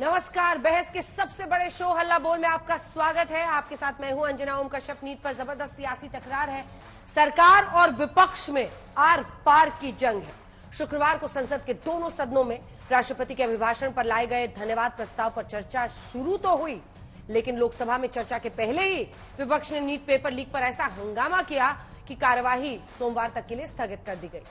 नमस्कार। बहस के सबसे बड़े शो हल्ला बोल में आपका स्वागत है। आपके साथ मैं हूं अंजना ओम कश्यप। नीट पर जबरदस्त सियासी तकरार है। सरकार और विपक्ष में आर पार की जंग है। शुक्रवार को संसद के दोनों सदनों में राष्ट्रपति के अभिभाषण पर लाए गए धन्यवाद प्रस्ताव पर चर्चा शुरू तो हुई, लेकिन लोकसभा में चर्चा के पहले ही विपक्ष ने नीट पेपर लीक पर ऐसा हंगामा किया कि कार्यवाही सोमवार तक के लिए स्थगित कर दी गई।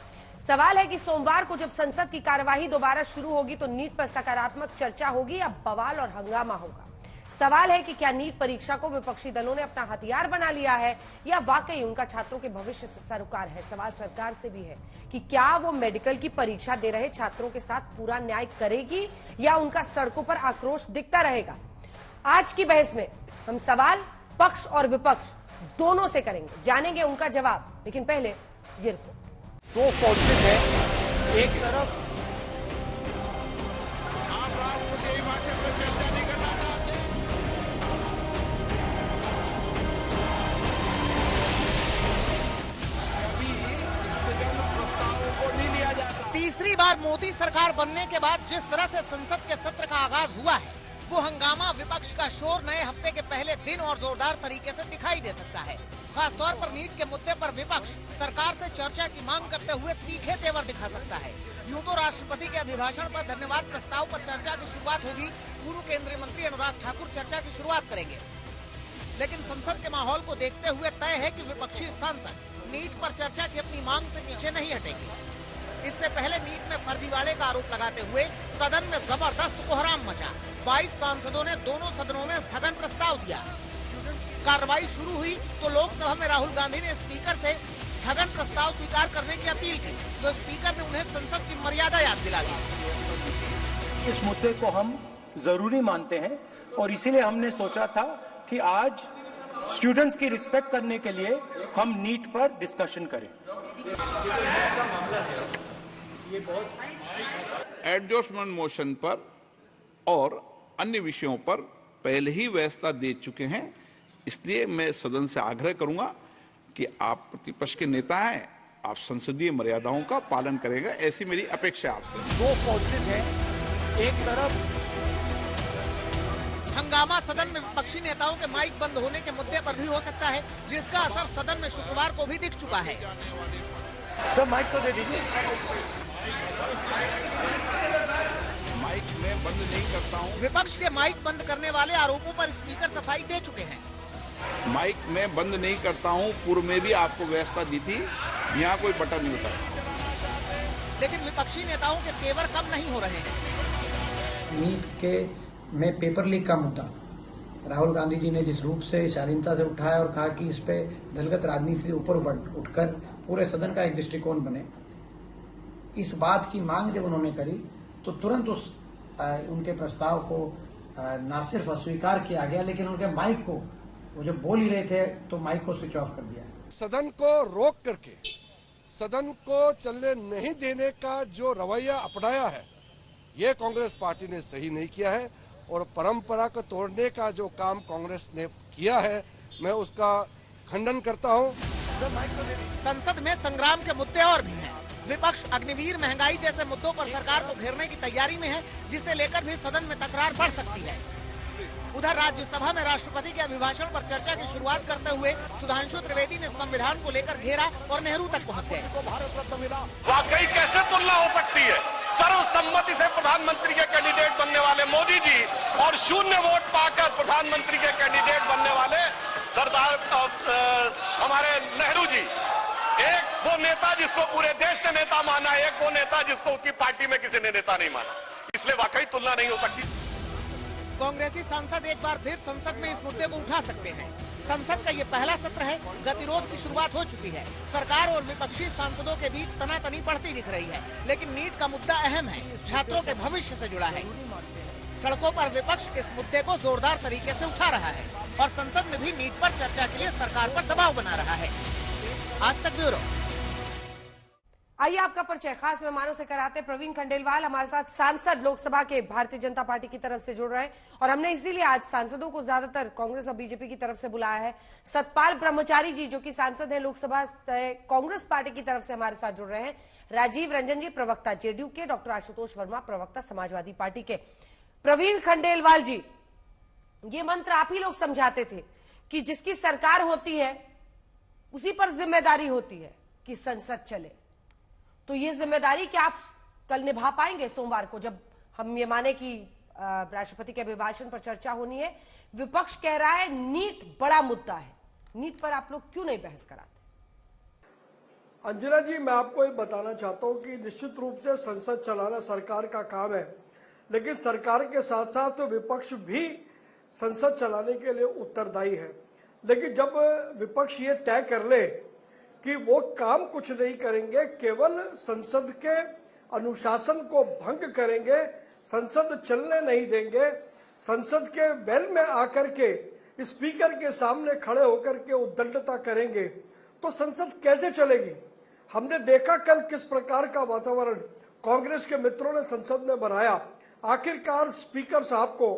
सवाल है कि सोमवार को जब संसद की कार्यवाही दोबारा शुरू होगी तो नीट पर सकारात्मक चर्चा होगी या बवाल और हंगामा होगा। सवाल है कि क्या नीट परीक्षा को विपक्षी दलों ने अपना हथियार बना लिया है या वाकई उनका छात्रों के भविष्य से सरोकार है। सवाल सरकार से भी है कि क्या वो मेडिकल की परीक्षा दे रहे छात्रों के साथ पूरा न्याय करेगी या उनका सड़कों पर आक्रोश दिखता रहेगा। आज की बहस में हम सवाल पक्ष और विपक्ष दोनों से करेंगे, जानेंगे उनका जवाब। लेकिन पहले ये रिपोर्ट। दो फोर्सेज है, एक तरफ आप राष्ट्रपति अभिभाषण पर चर्चा नहीं करना चाहते, अभी स्थगन प्रस्तावों को नहीं लिया जाता। तीसरी बार मोदी सरकार बनने के बाद जिस तरह से संसद के सत्र का आगाज हुआ है, वो हंगामा, विपक्ष का शोर नए हफ्ते के पहले दिन और जोरदार तरीके से दिखाई दे सकता है। खासतौर पर नीट के मुद्दे पर विपक्ष सरकार से चर्चा की मांग करते हुए तीखे तेवर दिखा सकता है। यूं तो राष्ट्रपति के अभिभाषण पर धन्यवाद प्रस्ताव पर चर्चा की शुरुआत होगी। पूर्व केंद्रीय मंत्री अनुराग ठाकुर चर्चा की शुरुआत करेंगे, लेकिन संसद के माहौल को देखते हुए तय है कि विपक्षी सांसद नीट पर चर्चा की अपनी मांग से पीछे नहीं हटेंगे। इससे पहले नीट में फर्जीवाड़े का आरोप लगाते हुए सदन में जबरदस्त कोहराम मचा। 22 सांसदों ने दोनों सदनों में स्थगन प्रस्ताव दिया। कार्रवाई शुरू हुई तो लोकसभा में राहुल गांधी ने स्पीकर से स्थगन प्रस्ताव स्वीकार करने की अपील की, तो स्पीकर ने उन्हें संसद की मर्यादा याद दिला दी। इस मुद्दे को हम जरूरी मानते हैं और इसीलिए हमने सोचा था कि आज स्टूडेंट्स की रिस्पेक्ट करने के लिए हम नीट पर डिस्कशन करें। एडजस्टमेंट मोशन पर और अन्य विषयों पर पहले ही व्यवस्था दे चुके हैं, इसलिए मैं सदन से आग्रह करूंगा कि आप प्रतिपक्ष के नेता हैं, आप संसदीय मर्यादाओं का पालन करेगा, ऐसी मेरी अपेक्षा आपसे। दो फोर्सेज है, एक तरफ हंगामा सदन में विपक्षी नेताओं के माइक बंद होने के मुद्दे पर भी हो सकता है, जिसका असर सदन में शुक्रवार को भी दिख चुका है। सब माइक को दे दीजिए। माइक में बंद नहीं करता हूं। विपक्ष के माइक बंद करने वाले आरोपों पर स्पीकर सफाई दे चुके हैं। माइक में बंद नहीं करता हूं, पूर्व में भी आपको व्यवस्था दी थी, यहाँ कोई बटन नहीं होता। लेकिन विपक्षी नेताओं के तेवर कम नहीं हो रहे हैं। नीट के में पेपर लीक का मुद्दा राहुल गांधी जी ने जिस रूप से शालीनता से उठाया और कहा कि इस पे दलगत राजनीति से ऊपर उठकर पूरे सदन का एक दृष्टिकोण बने, इस बात की मांग जब उन्होंने करी तो तुरंत उनके प्रस्ताव को न सिर्फ अस्वीकार किया गया, लेकिन उनके माइक को, वो जो बोल ही रहे थे तो माइक को स्विच ऑफ कर दिया। सदन को रोक करके सदन को चलने नहीं देने का जो रवैया अपनाया है, ये कांग्रेस पार्टी ने सही नहीं किया है और परंपरा को तोड़ने का जो काम कांग्रेस ने किया है, मैं उसका खंडन करता हूं। संसद में संग्राम के मुद्दे और भी हैं। विपक्ष अग्निवीर, महंगाई जैसे मुद्दों पर सरकार को घेरने की तैयारी में है, जिसे लेकर भी सदन में तकरार बढ़ सकती है। उधर राज्यसभा में राष्ट्रपति के अभिभाषण पर चर्चा की शुरुआत करते हुए सुधांशु त्रिवेदी ने संविधान को लेकर घेरा और नेहरू तक पहुंच गए। वाकई कैसे तुलना हो सकती है सर्वसम्मति से प्रधानमंत्री के कैंडिडेट बनने वाले मोदी जी और शून्य वोट पाकर प्रधानमंत्री के कैंडिडेट बनने वाले सरदार हमारे नेहरू जी। एक वो नेता जिसको पूरे देश ने नेता माना, एक वो नेता जिसको उसकी पार्टी में किसी ने नेता नहीं माना, इसलिए वाकई तुलना नहीं हो सकती। कांग्रेसी सांसद एक बार फिर संसद में इस मुद्दे को उठा सकते हैं। संसद का ये पहला सत्र है, गतिरोध की शुरुआत हो चुकी है। सरकार और विपक्षी सांसदों के बीच तनातनी बढ़ती दिख रही है, लेकिन नीट का मुद्दा अहम है, छात्रों के भविष्य से जुड़ा है। सड़कों पर विपक्ष इस मुद्दे को जोरदार तरीके से उठा रहा है और संसद में भी नीट पर चर्चा के लिए सरकार पर दबाव बना रहा है। आज तक ब्यूरो। आइए आपका परिचय खास मेहमानों से कराते। प्रवीण खंडेलवाल हमारे साथ सांसद लोकसभा के भारतीय जनता पार्टी की तरफ से जुड़ रहे हैं और हमने इसीलिए आज सांसदों को ज्यादातर कांग्रेस और बीजेपी की तरफ से बुलाया है। सतपाल ब्रह्मचारी जी जो कि सांसद हैं लोकसभा से कांग्रेस पार्टी की तरफ से हमारे साथ जुड़ रहे हैं। राजीव रंजन जी प्रवक्ता जेडीयू के, डॉक्टर आशुतोष वर्मा प्रवक्ता समाजवादी पार्टी के। प्रवीण खंडेलवाल जी, ये मंत्र आप ही लोग समझाते थे कि जिसकी सरकार होती है उसी पर जिम्मेदारी होती है कि संसद चले। तो ये जिम्मेदारी क्या आप कल निभा पाएंगे सोमवार को, जब हम ये माने कि राष्ट्रपति के अभिभाषण पर चर्चा होनी है? विपक्ष कह रहा है नीट बड़ा मुद्दा है, नीट पर आप लोग क्यों नहीं बहस कराते? अंजना जी, मैं आपको ये बताना चाहता हूं कि निश्चित रूप से संसद चलाना सरकार का काम है, लेकिन सरकार के साथ साथ विपक्ष भी संसद चलाने के लिए उत्तरदायी है। लेकिन जब विपक्ष ये तय कर ले कि वो काम कुछ नहीं करेंगे, केवल संसद के अनुशासन को भंग करेंगे, संसद चलने नहीं देंगे, संसद के वेल में आकर के स्पीकर के सामने खड़े होकर के उद्दंडता करेंगे, तो संसद कैसे चलेगी? हमने देखा कल किस प्रकार का वातावरण कांग्रेस के मित्रों ने संसद में बनाया। आखिरकार स्पीकर साहब को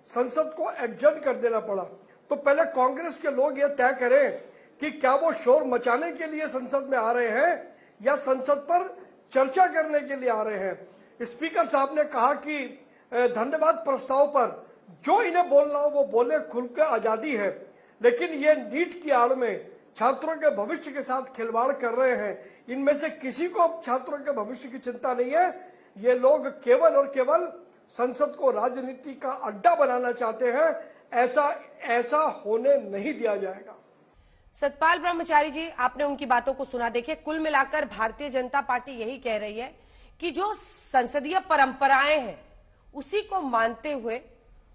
संसद को एडजर्न कर देना पड़ा। तो पहले कांग्रेस के लोग ये तय करें कि क्या वो शोर मचाने के लिए संसद में आ रहे हैं या संसद पर चर्चा करने के लिए आ रहे हैं। स्पीकर साहब ने कहा कि धन्यवाद प्रस्ताव पर जो इन्हें बोलना हो वो बोले, खुल के आजादी है, लेकिन ये नीट की आड़ में छात्रों के भविष्य के साथ खिलवाड़ कर रहे हैं। इनमें से किसी को छात्रों के भविष्य की चिंता नहीं है। ये लोग केवल और केवल संसद को राजनीति का अड्डा बनाना चाहते हैं। ऐसा होने नहीं दिया जाएगा। सतपाल ब्रह्मचारी जी, आपने उनकी बातों को सुना। देखिए, कुल मिलाकर भारतीय जनता पार्टी यही कह रही है कि जो संसदीय परंपराएं हैं उसी को मानते हुए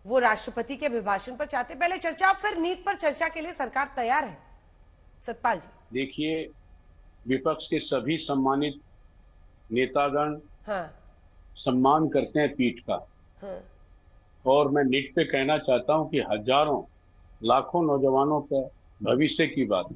वो राष्ट्रपति के अभिभाषण पर चाहते पहले चर्चा, फिर नीट पर चर्चा के लिए सरकार तैयार है। सतपाल जी, देखिए, विपक्ष के सभी सम्मानित नेतागण सम्मान करते हैं पीठ का, और मैं नीट पे कहना चाहता हूं कि हजारों लाखों नौजवानों का भविष्य की बात,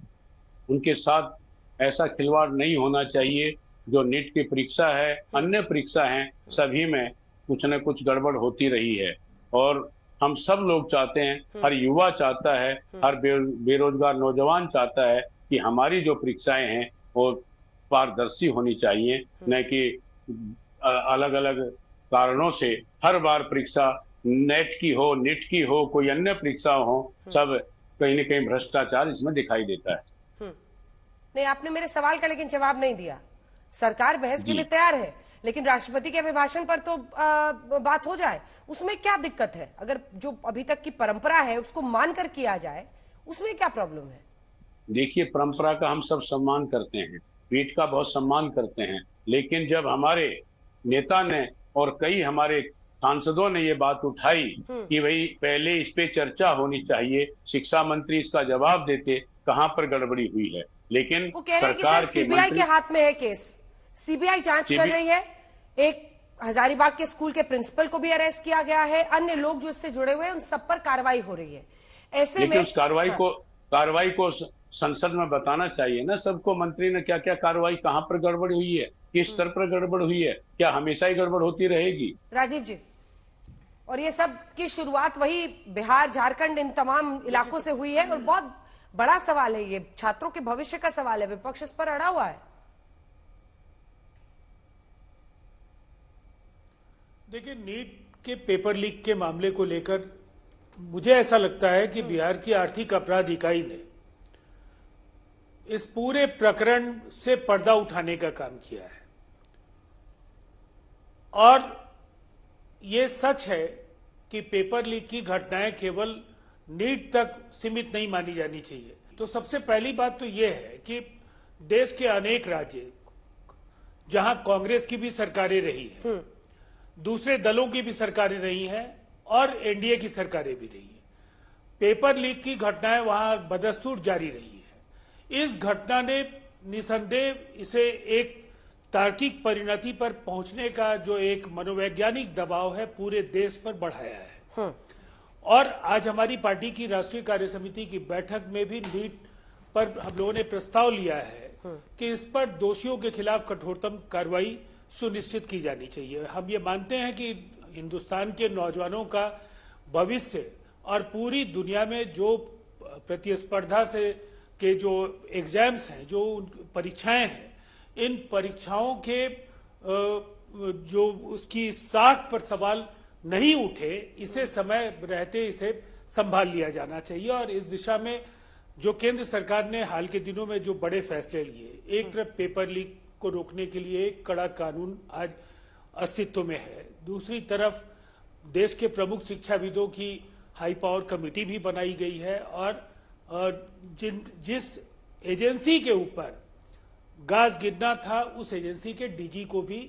उनके साथ ऐसा खिलवाड़ नहीं होना चाहिए। जो नीट की परीक्षा है, अन्य परीक्षा है, सभी में कुछ न कुछ गड़बड़ होती रही है, और हम सब लोग चाहते हैं, हर युवा चाहता है, हर बेरोजगार नौजवान चाहता है कि हमारी जो परीक्षाएं हैं वो पारदर्शी होनी चाहिए, न कि अलग अलग कारणों से हर बार परीक्षा नेट की हो, नीट की हो, कोई अन्य परीक्षा हो, सब कहीं न कहीं भ्रष्टाचार इसमें दिखाई देता है। नहीं, आपने मेरे सवाल का लेकिन जवाब नहीं दिया। सरकार बहस के लिए तैयार है, लेकिन राष्ट्रपति के अभिभाषण पर तो बात हो जाए, उसमें क्या दिक्कत है? अगर जो अभी तक की परंपरा है उसको मानकर किया जाए, उसमें क्या प्रॉब्लम है? देखिए, परंपरा का हम सब सम्मान करते हैं, पीठ का बहुत सम्मान करते हैं, लेकिन जब हमारे नेता ने और कई हमारे सांसदों ने ये बात उठाई कि भाई पहले इस पे चर्चा होनी चाहिए, शिक्षा मंत्री इसका जवाब देते, कहां पर गड़बड़ी हुई है। लेकिन वो कह रहे हैं कि सीबीआई के हाथ में है केस, सीबीआई जांच कर रही है। एक हजारीबाग के स्कूल के प्रिंसिपल को भी अरेस्ट किया गया है, अन्य लोग जो इससे जुड़े हुए हैं उन सब पर कार्रवाई हो रही है। ऐसे में उस कार्रवाई को संसद में बताना चाहिए ना सबको, मंत्री ने क्या क्या कार्रवाई, कहां पर गड़बड़ हुई है, किस स्तर पर गड़बड़ हुई है, क्या हमेशा ही गड़बड़ होती रहेगी? राजीव जी, और ये सब की शुरुआत वही बिहार, झारखंड, इन तमाम इलाकों से हुई है, और बहुत बड़ा सवाल है ये, छात्रों के भविष्य का सवाल है, विपक्ष इस पर अड़ा हुआ है। देखिए, नीट के पेपर लीक के मामले को लेकर मुझे ऐसा लगता है कि बिहार की आर्थिक अपराध इकाई ने इस पूरे प्रकरण से पर्दा उठाने का काम किया है, और ये सच है कि पेपर लीक की घटनाएं केवल नीट तक सीमित नहीं मानी जानी चाहिए। तो सबसे पहली बात तो ये है कि देश के अनेक राज्य जहां कांग्रेस की भी सरकारें रही हैं, दूसरे दलों की भी सरकारें रही हैं और एनडीए की सरकारें भी रही हैं, पेपर लीक की घटनाएं वहां बदस्तूर जारी रही है। इस घटना ने निसंदेह इसे एक तार्किक परिणति पर पहुंचने का जो एक मनोवैज्ञानिक दबाव है पूरे देश पर बढ़ाया है। और आज हमारी पार्टी की राष्ट्रीय कार्य समिति की बैठक में भी नीट पर हम लोगों ने प्रस्ताव लिया है कि इस पर दोषियों के खिलाफ कठोरतम कार्रवाई सुनिश्चित की जानी चाहिए। हम ये मानते हैं कि हिंदुस्तान के नौजवानों का भविष्य और पूरी दुनिया में जो प्रतिस्पर्धा से के जो एग्जाम्स हैं, जो परीक्षाएं हैं, इन परीक्षाओं के जो उसकी साख पर सवाल नहीं उठे, इसे समय रहते इसे संभाल लिया जाना चाहिए। और इस दिशा में जो केंद्र सरकार ने हाल के दिनों में जो बड़े फैसले लिए, एक तरफ पेपर लीक को रोकने के लिए एक कड़ा कानून आज अस्तित्व में है, दूसरी तरफ देश के प्रमुख शिक्षाविदों की हाई पावर कमेटी भी बनाई गई है, और जिस एजेंसी के ऊपर गाज गिरना था उस एजेंसी के डीजी को भी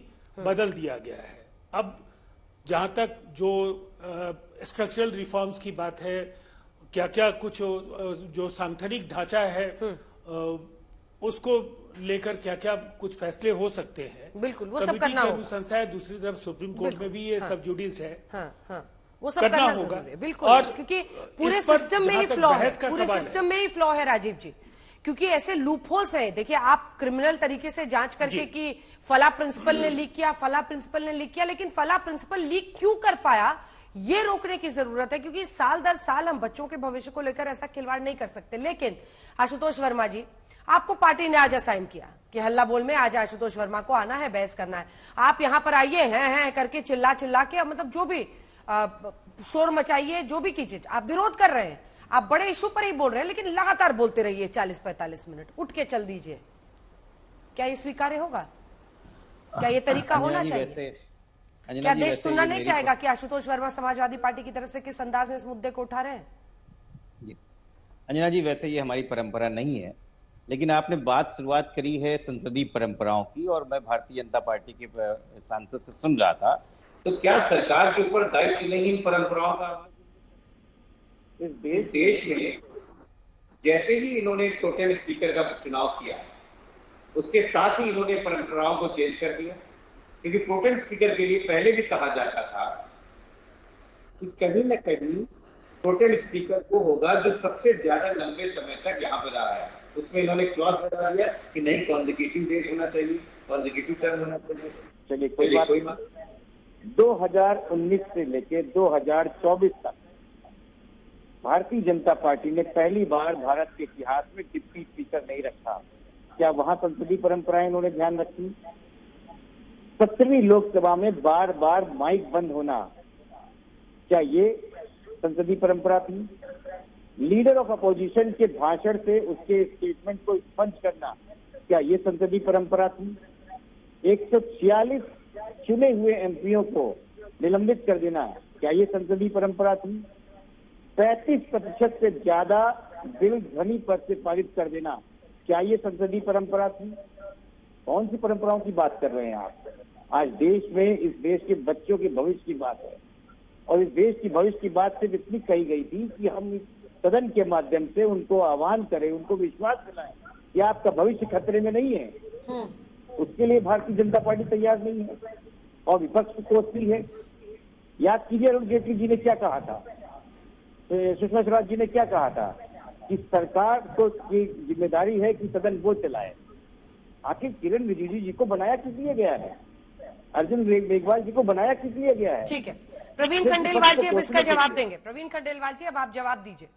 बदल दिया गया है। अब जहां तक जो स्ट्रक्चरल रिफॉर्म्स की बात है, क्या क्या कुछ जो सांगठनिक ढांचा है उसको लेकर क्या क्या कुछ फैसले हो सकते हैं, बिल्कुल वो सब करना होगा। अनुशंसा है, दूसरी तरफ सुप्रीम कोर्ट में भी ये सब जुडिस है, वो सब करना होगा बिल्कुल। और क्योंकि पूरे सिस्टम में ही फ्लॉ है, पूरे सिस्टम में ही फ्लॉ है राजीव जी, क्योंकि ऐसे लूपहोल्स हैं। देखिए, आप क्रिमिनल तरीके से जांच करके कि फला प्रिंसिपल ने लीक किया, फला प्रिंसिपल ने लीक किया, लेकिन फला प्रिंसिपल लीक क्यों कर पाया, ये रोकने की जरूरत है, क्योंकि साल दर साल हम बच्चों के भविष्य को लेकर ऐसा खिलवाड़ नहीं कर सकते। लेकिन आशुतोष वर्मा जी, आपको पार्टी ने आज असाइन किया कि हल्ला बोल में आज आशुतोष वर्मा को आना है, बहस करना है। आप यहां पर आइए, हैं करके चिल्ला चिल्ला के, मतलब जो भी शोर मचाइए, जो भी कीजिए, आप विरोध कर रहे हैं, आप बड़े इशू पर ही बोल रहे हैं, लेकिन लगातार बोलते रहिए 40-45 मिनट, उठ के चल दीजिए। क्या ये स्वीकार्य होगा? क्या ये तरीका होना चाहिए? क्या देश सुनना नहीं चाहेगा कि आशुतोष वर्मा समाजवादी पार्टी की तरफ से किस अंदाज में इस मुद्दे को उठा रहे हैं? अंजना जी, वैसे ये हमारी परंपरा नहीं है, लेकिन आपने शुरुआत करी है संसदीय परंपराओं की, और मैं भारतीय जनता पार्टी के सांसद से सुन रहा था, तो क्या सरकार के ऊपर दायित्व नहीं इन परंपराओं का? इस देश में जैसे ही इन्होंने टोटल स्पीकर का चुनाव किया, उसके साथ ही इन्होंने परंपराओं को चेंज कर दिया, क्योंकि टोटल स्पीकर के लिए पहले भी कहा जाता था कि कहीं न कहीं टोटल स्पीकर वो होगा जो सबसे ज्यादा लंबे समय तक यहाँ पर रहा है। उसमें इन्होंने क्लॉज बता दिया कि नहीं, कॉन्जिक्यूटिव डेट होना चाहिए, कॉन्जिक्यूटिव टर्म होना चाहिए। चलिए कोई बात 2019 से लेके 2024 तक भारतीय जनता पार्टी ने पहली बार भारत के इतिहास में डिप्टी स्पीकर नहीं रखा। क्या वहां संसदीय परंपराएं इन्होंने ध्यान रखी? 17वीं लोकसभा में बार बार माइक बंद होना, क्या ये संसदीय परंपरा थी? लीडर ऑफ अपोजिशन के भाषण से उसके स्टेटमेंट को स्पंज करना, क्या ये संसदीय परंपरा थी? 146 चुने हुए एमपीओ को निलंबित कर देना, क्या ये संसदीय परंपरा थी? 35% से ज्यादा बिल ध्वनि पर से पारित कर देना, क्या ये संसदीय परंपरा थी? कौन सी परंपराओं की बात कर रहे हैं आप? आज देश में इस देश के बच्चों के भविष्य की बात है, और इस देश की भविष्य की बात सिर्फ इतनी कही गई थी कि हम सदन के माध्यम से उनको आह्वान करें, उनको विश्वास दिलाएं कि आपका भविष्य खतरे में नहीं है। उसके लिए भारतीय जनता पार्टी तैयार नहीं है और विपक्ष कोसती है। याद कीजिए अरुण जेटली जी ने क्या कहा था, सुषमा स्वराज जी ने क्या कहा था कि सरकार को की जिम्मेदारी है कि सदन वो चलाए। आखिर किरण रिजिजू जी को बनाया किस लिए गया है? अर्जुन मेघवाल जी को बनाया किस लिए गया है? ठीक है, प्रवीण खंडेलवाल जी अब इसका जवाब देंगे। प्रवीण खंडेलवाल जी, अब आप जवाब दीजिए।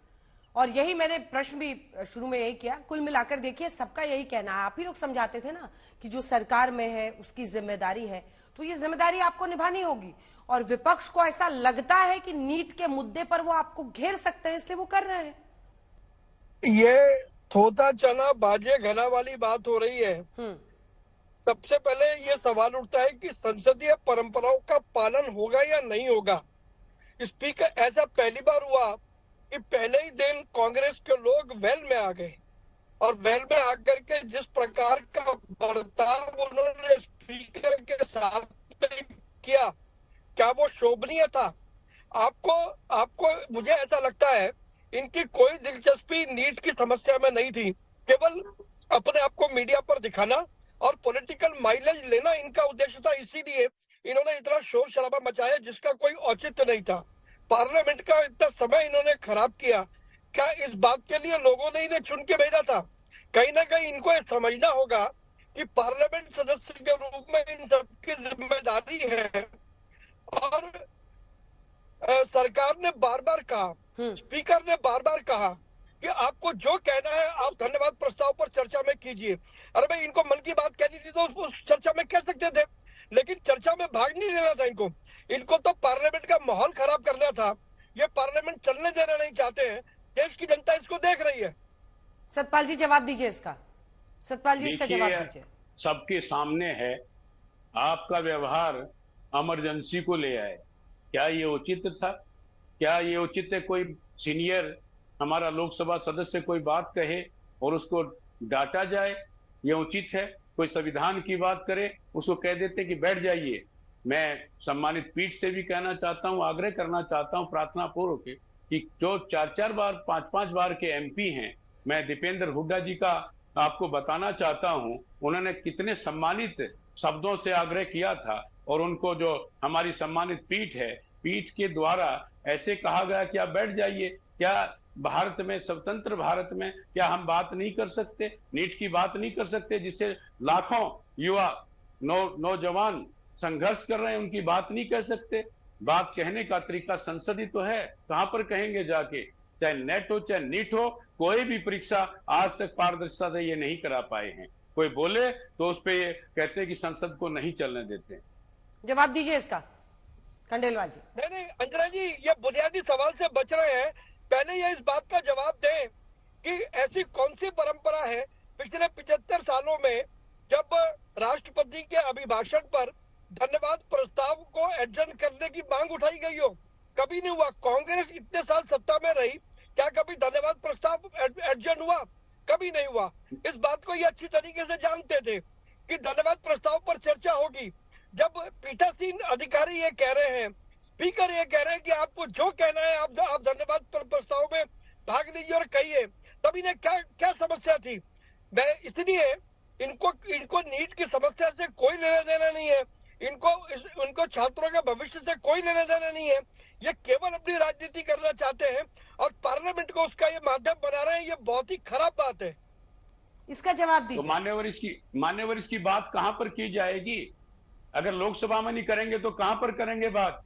और यही मैंने प्रश्न भी शुरू में यही किया। कुल मिलाकर देखिए, सबका यही कहना है, आप ही लोग समझाते थे ना कि जो सरकार में है उसकी जिम्मेदारी है, तो ये जिम्मेदारी आपको निभानी होगी। और विपक्ष को ऐसा लगता है कि नीट के मुद्दे पर वो आपको घेर सकते हैं, इसलिए वो कर रहे हैं। ये थोथा चना बाजे घना वाली बात हो रही है। सबसे पहले ये सवाल उठता है कि संसदीय परंपराओं का पालन होगा या नहीं होगा। स्पीकर, ऐसा पहली बार हुआ कि पहले ही दिन कांग्रेस के लोग वेल में आ गए, और वेल में आकर के जिस प्रकार का बर्ताव उन्होंने स्पीकर के साथ किया, क्या वो शोभनीय था? आपको मुझे ऐसा लगता है इनकी कोई दिलचस्पी नीट की समस्या में नहीं थी, केवल अपने आप को मीडिया पर दिखाना और पॉलिटिकल माइलेज लेना इनका उद्देश्य था। इसीलिए इन्होंने इतना शोर शराबा मचाया जिसका कोई औचित्य नहीं था। पार्लियामेंट का इतना समय इन्होंने खराब किया। क्या इस बात के लिए लोगों ने इन्हें चुन के भेजा था? कहीं ना कहीं इनको यह समझना होगा कि पार्लियामेंट सदस्य के रूप में इन सबकी जिम्मेदारी है। और सरकार ने बार बार कहा, स्पीकर ने बार बार कहा कि आपको जो कहना है आप धन्यवाद प्रस्ताव पर चर्चा में कीजिए। अरे भाई, इनको मन की बात कहनी थी तो उस चर्चा में कह सकते थे, लेकिन चर्चा में भाग नहीं लेना था इनको। इनको तो पार्लियामेंट का माहौल खराब करना था। ये पार्लियामेंट चलने देना नहीं चाहते हैं। देश की जनता इसको देख रही है। सतपाल जी जवाब दीजिए इसका। सतपाल जी इसका जवाब दीजिए। सबके सामने है, आपका व्यवहार इमरजेंसी को ले आए। क्या ये उचित था? क्या ये उचित है कोई सीनियर हमारा लोकसभा सदस्य कोई बात कहे और उसको डांटा जाए? ये उचित है? कोई संविधान की बात करे, उसको कह देते कि बैठ जाइए। मैं सम्मानित पीठ से भी कहना चाहता हूं, आग्रह करना चाहता हूं प्रार्थना पूर्वक कि जो 4-4 बार 5-5 बार के एमपी हैं, मैं दीपेंद्र हुड्डा जी का आपको बताना चाहता हूं, उन्होंने कितने सम्मानित शब्दों से आग्रह किया था और उनको जो हमारी सम्मानित पीठ है, पीठ के द्वारा ऐसे कहा गया कि आप बैठ जाइए। क्या भारत में, स्वतंत्र भारत में क्या हम बात नहीं कर सकते? नीट की बात नहीं कर सकते जिससे लाखों युवा नौजवान संघर्ष कर रहे हैं, उनकी बात नहीं कह सकते? बात कहने का तरीका संसद ही तो है, कहां पर कहेंगे जाके? चाहे नेट हो चाहे नीट हो, कोई भी परीक्षा आज तक पारदर्शिता से ये नहीं करा पाए हैं। कोई बोले तो उस पे ये कहते हैं कि संसद को नहीं चलने देते। जवाब दीजिए इसका खंडेलवाल जी। नहीं अंजना जी, ये बुनियादी सवाल से बच रहे हैं। पहले ये इस बात का जवाब दें कि ऐसी कौन सी परंपरा है पिछले 75 सालों में जब राष्ट्रपति के अभिभाषण पर धन्यवाद प्रस्ताव को एडजर्न करने की मांग उठाई गई हो? कभी नहीं हुआ। कांग्रेस इतने साल सत्ता में रही, क्या कभी धन्यवाद प्रस्ताव एडजर्न हुआ? कभी नहीं हुआ। इस बात को ये अच्छी तरीके से जानते थे कि धन्यवाद प्रस्ताव पर चर्चा होगी। जब पीठासीन अधिकारी ये कह रहे हैं, स्पीकर ये कह रहे हैं कि आपको जो कहना है आप धन्यवाद प्रस्ताव में भाग लीजिए और कहिए, तब इन्हें क्या समस्या थी? मैं इसलिए इनको नीट की समस्या से कोई लेना देना नहीं है, उनको छात्रों के भविष्य से कोई लेना देना नहीं है। ये केवल अपनी राजनीति करना चाहते हैं और पार्लियामेंट को उसका ये माध्यम बना रहे हैं। ये बहुत ही खराब बात है। इसका जवाब दीजिए। तो मान्यवर इसकी बात कहां पर की जाएगी? अगर लोकसभा में नहीं करेंगे तो कहां पर करेंगे बात?